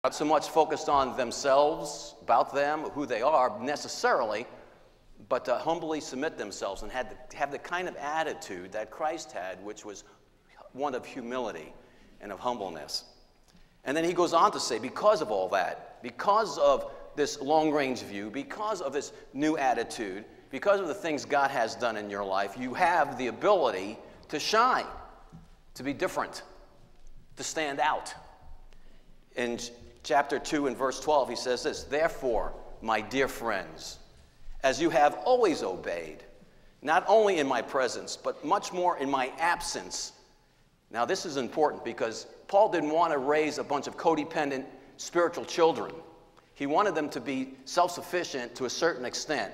Not so much focused on themselves, about them, who they are necessarily, but to humbly submit themselves and have the kind of attitude that Christ had, which was one of humility and of humbleness. And then he goes on to say, because of all that, because of this long-range view, because of this new attitude, because of the things God has done in your life, you have the ability to shine, to be different, to stand out. In chapter 2 and verse 12, he says this, therefore, my dear friends, as you have always obeyed, not only in my presence, but much more in my absence. Now, this is important because Paul didn't want to raise a bunch of codependent spiritual children. He wanted them to be self-sufficient to a certain extent.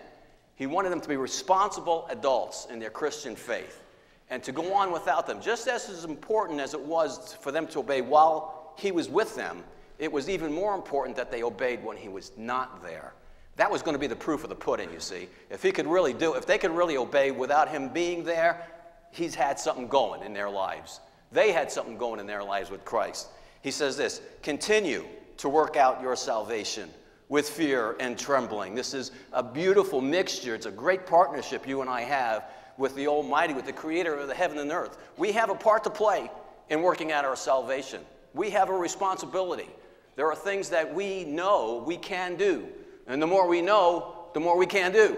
He wanted them to be responsible adults in their Christian faith and to go on without them. Just as important as it was for them to obey while he was with them, it was even more important that they obeyed when he was not there. That was going to be the proof of the pudding, you see. If they could really obey without him being there, he's had something going in their lives. They had something going in their lives with Christ. He says this, continue to work out your salvation with fear and trembling. This is a beautiful mixture. It's a great partnership you and I have with the Almighty, with the Creator of the heaven and earth. We have a part to play in working out our salvation. We have a responsibility. There are things that we know we can do. And the more we know, the more we can do.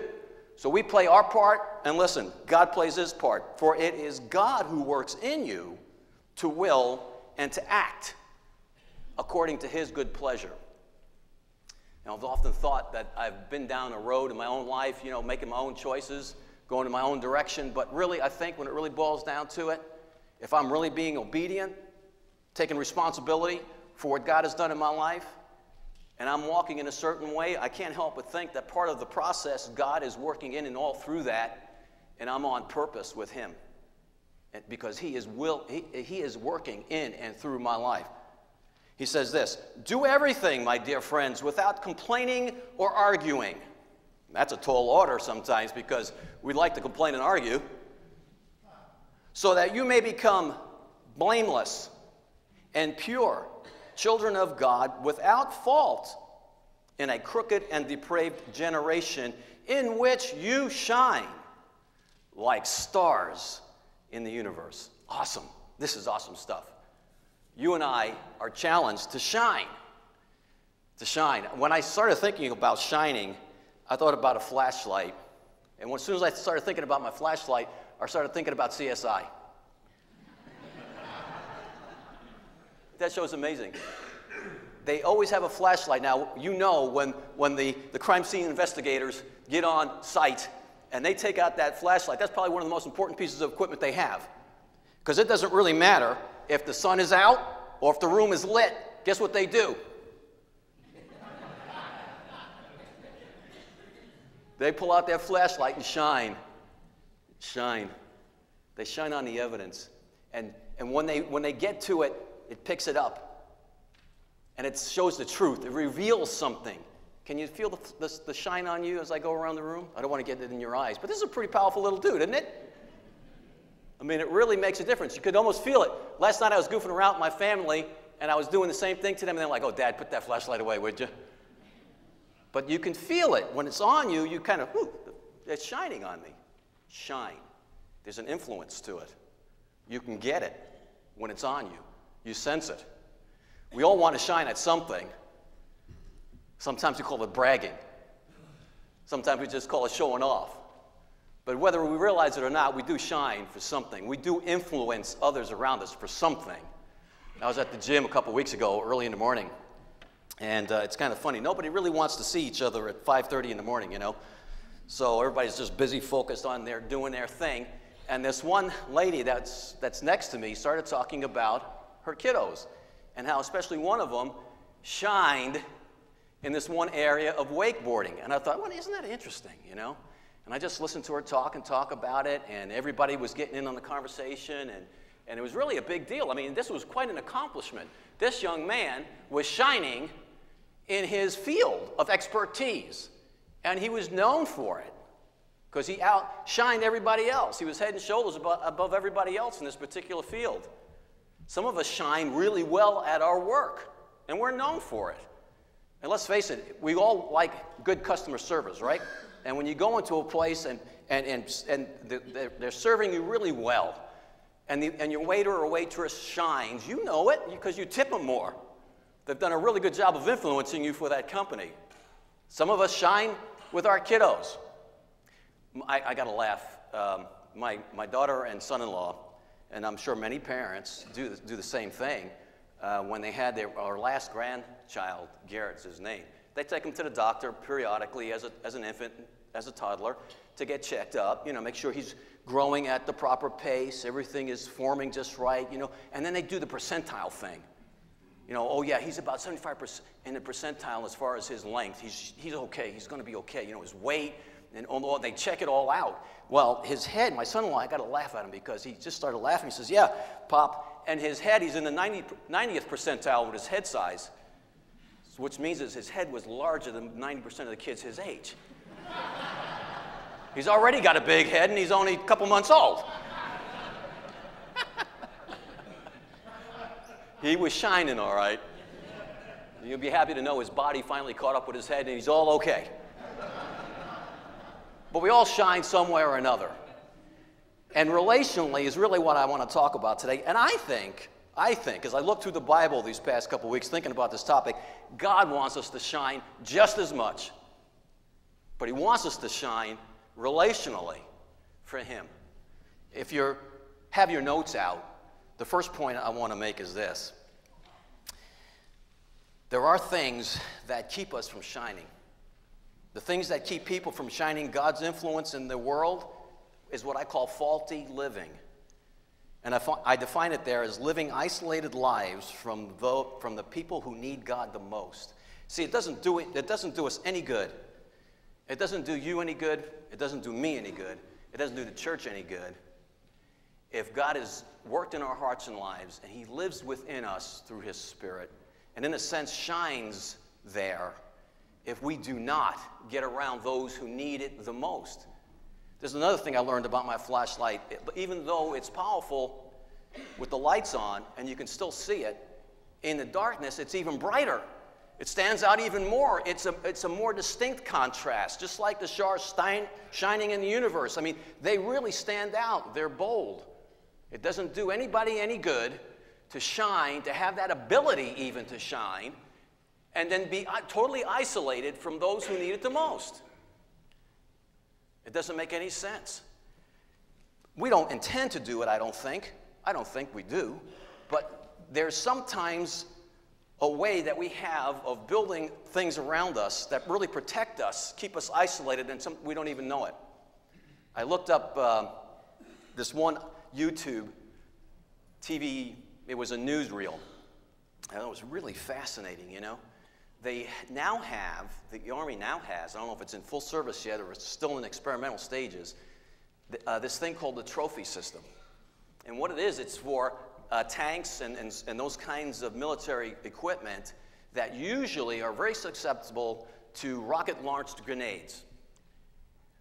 So we play our part, and listen, God plays his part. For it is God who works in you to will and to act according to his good pleasure. Now, I've often thought that I've been down a road in my own life, making my own choices, going in my own direction. But really, I think when it really boils down to it, if I'm really being obedient, taking responsibility for what God has done in my life, and I'm walking in a certain way, I can't help but think that part of the process, God is working in and all through that, and I'm on purpose with him. Because he is working in and through my life. He says this, do everything, my dear friends, without complaining or arguing. That's a tall order sometimes because we like to complain and argue. So that you may become blameless and pure, children of God, without fault, in a crooked and depraved generation in which you shine like stars in the universe. Awesome. This is awesome stuff. You and I are challenged to shine. To shine. When I started thinking about shining, I thought about a flashlight. And as soon as I started thinking about my flashlight, I started thinking about CSI. That show's amazing. They always have a flashlight. Now, when the crime scene investigators get on site and they take out that flashlight, that's probably one of the most important pieces of equipment they have. Because it doesn't really matter if the sun is out or if the room is lit. Guess what they do? They pull out their flashlight and shine. Shine. They shine on the evidence. And when they get to it, it picks it up. And it shows the truth. It reveals something. Can you feel the shine on you as I go around the room? I don't want to get it in your eyes. But this is a pretty powerful little dude, isn't it? I mean, it really makes a difference. You could almost feel it. Last night I was goofing around with my family, and I was doing the same thing to them, and they're like, oh, Dad, put that flashlight away, would you? But you can feel it. When it's on you, you kind of, ooh, it's shining on me. Shine. There's an influence to it. You can get it when it's on you. You sense it. We all want to shine at something. Sometimes we call it bragging. Sometimes we just call it showing off. But whether we realize it or not, we do shine for something. We do influence others around us for something. I was at the gym a couple weeks ago, early in the morning, and it's kind of funny. Nobody really wants to see each other at 5:30 in the morning, So everybody's just busy, focused on doing their thing. And this one lady that's next to me started talking about her kiddos and how especially one of them shined in this one area of wakeboarding. And I thought, well, isn't that interesting, And I just listened to her talk about it, and everybody was getting in on the conversation, and it was really a big deal. I mean, this was quite an accomplishment. This young man was shining in his field of expertise, and he was known for it because he outshined everybody else. He was head and shoulders above everybody else in this particular field. Some of us shine really well at our work. and we're known for it. And let's face it, we all like good customer service, right? And when you go into a place and they're serving you really well, and your waiter or waitress shines, you know it because you tip them more. They've done a really good job of influencing you for that company. Some of us shine with our kiddos. I got to laugh. My daughter and son-in-law, and I'm sure many parents do the same thing, when they had our last grandchild, Garrett's his name, they take him to the doctor periodically as an infant, as a toddler, to get checked up, make sure he's growing at the proper pace, everything is forming just right, and then they do the percentile thing. Oh yeah, he's about 75% in the percentile as far as his length. He's okay, he's going to be okay, his weight, and they check it all out. Well, his head, my son-in-law, I got to laugh at him because he just started laughing. He says, yeah, Pop, and his head, he's in the 90th percentile with his head size, which means his head was larger than 90% of the kids his age. He's already got a big head, and he's only a couple months old. He was shining, all right. You'll be happy to know his body finally caught up with his head, and he's all okay. But we all shine somewhere or another. And relationally is really what I want to talk about today. And I think, as I look through the Bible these past couple weeks thinking about this topic, God wants us to shine just as much. But he wants us to shine relationally for him. If you have your notes out, the first point I want to make is this. There are things that keep us from shining. The things that keep people from shining God's influence in the world is what I call faulty living. And I define it there as living isolated lives from the people who need God the most. See, it doesn't do us any good. It doesn't do you any good. It doesn't do me any good. It doesn't do the church any good. If God has worked in our hearts and lives, and he lives within us through his Spirit, and in a sense shines there, if we do not get around those who need it the most. There's another thing I learned about my flashlight. Even though it's powerful with the lights on, and you can still see it, in the darkness it's even brighter. It stands out even more. It's a more distinct contrast, just like the stars shining in the universe. I mean, they really stand out. They're bold. It doesn't do anybody any good to shine, to have that ability even to shine, and then be totally isolated from those who need it the most. It doesn't make any sense. We don't intend to do it, I don't think. I don't think we do. But there's sometimes a way that we have of building things around us that really protect us, keep us isolated, and we don't even know it. I looked up this one YouTube TV, it was a newsreel. And it was really fascinating, They now have, the Army now has, I don't know if it's in full service yet or it's still in experimental stages, this thing called the trophy system. And what it is, it's for tanks and those kinds of military equipment that usually are very susceptible to rocket-launched grenades.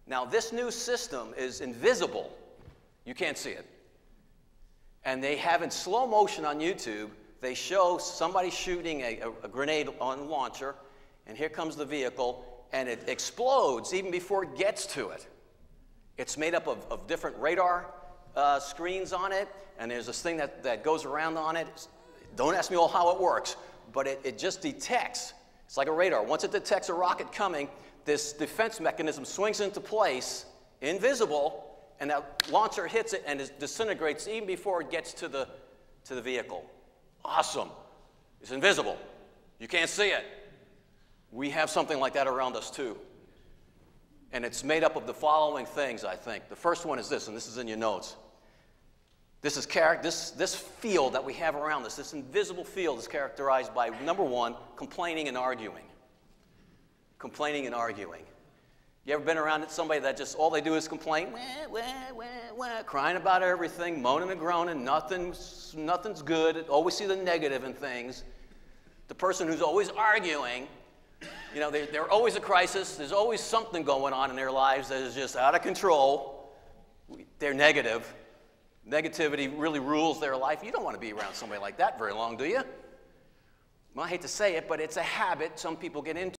Now, this new system is invisible. You can't see it. And they have in slow motion on YouTube, they show somebody shooting a grenade on the launcher, and here comes the vehicle, and it explodes even before it gets to it. It's made up of different radar screens on it, and there's this thing that goes around on it. Don't ask me all how it works, but it just detects. It's like a radar. Once it detects a rocket coming, this defense mechanism swings into place, invisible, and that launcher hits it and it disintegrates even before it gets to the vehicle. Awesome. It's invisible. You can't see it. We have something like that around us too. And it's made up of the following things, I think. The first one is this, and this is in your notes. This field that we have around us, this invisible field, is characterized by, number one, complaining and arguing. Complaining and arguing. You ever been around somebody that just all they do is complain? Crying about everything, moaning and groaning, nothing's good, always see the negative in things. The person who's always arguing, they're always a crisis, there's always something going on in their lives that is just out of control. They're negative. Negativity really rules their life. You don't want to be around somebody like that very long, do you? Well, I hate to say it, but it's a habit some people get into.